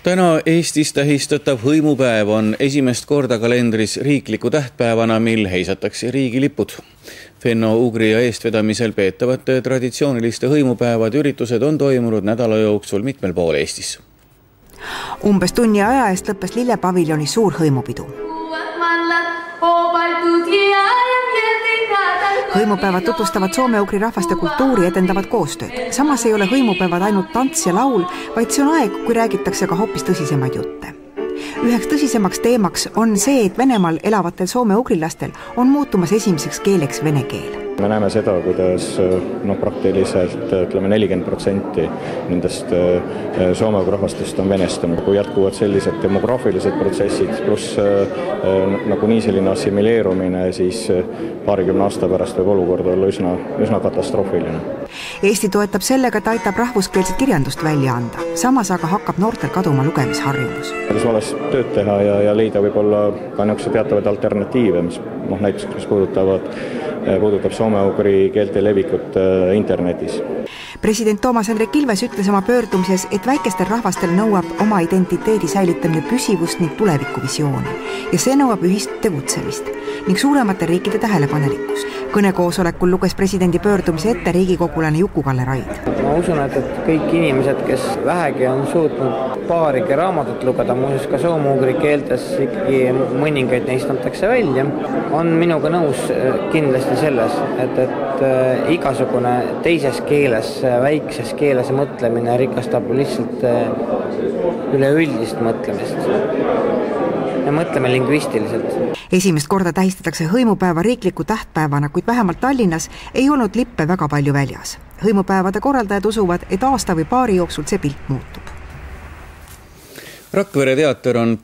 Täna Eestis tähistatav hõimupäev on esimest korda kalendris riikliku tähtpäevana, mil heisatakse riigilipud. Fenno-Ugri ja eestvedamisel peetavate traditsiooniliste hõimupäevade üritused on toimunud nädala jooksul mitmel pool Eestis. Umbes tunni aja eest lõppes Lillepaviljoni suur hõimupidu. Hõimupäevad tutvustavad soome-ugri rahvaste kultuuri edendavad koostööd. Samas ei ole hõimupäevad ainult tants ja laul, vaid see on aeg, kui räägitakse ka hoopis tõsisemaid jutte. Üheks tõsisemaks teemaks on see, et Venemaal elavatel soome-ugrilastel on muutumas esimeseks keeleks vene keel. Me näeme seda, kuidas praktiliselt 40% nendest soome-ugri rahvastest on venestunud. Kui jätkuvad sellised demograafilised protsessid, pluss nagunii selline assimileerumine, siis paarikümne aasta pärast võib olukord olla üsna katastroofiline. Eesti toetab sellega, et aitab rahvuskeelset kirjandust välja anda. Samas aga hakkab noortel kaduma lugemisharjumus. Vallas tööd teha ja leida võib-olla ka teatavaid alternatiive, mis näiteks puudutab soome-ugri keelte levikut internetis. President Toomas Hendrik Ilves ütles oma pöördumises, et väikestel rahvastel nõuab oma identiteedi säilitamine püsivust ning tulevikuvisiooni ja see nõuab ühist tegutsemist ning suuremate riikide tähelepanelikkust. Kõnekoosolekul luges presidendi pöördumise ette riigikogulane Juku-Kalle Raid. Ma usun, et kõik inimesed, kes vähegi on suutnud paarigi raamatut lugeda, muuseas ka soome-ugri keeltes ikkagi mõningaid neist antakse välja, on minuga nõus kindlasti selles, et igasugune teises keeles, väikses keeles mõtlemine rikastab lihtsalt üleüldist mõtlemist. Me mõtleme lingvistiliselt. Esimest korda tähistatakse hõimupäeva riikliku tähtpäevana, kuid vähemalt Tallinnas ei olnud lippe väga palju väljas. Hõimupäevade korraldajad usuvad, et aasta või paari jooksul see pilt muutub. Rakvere teater on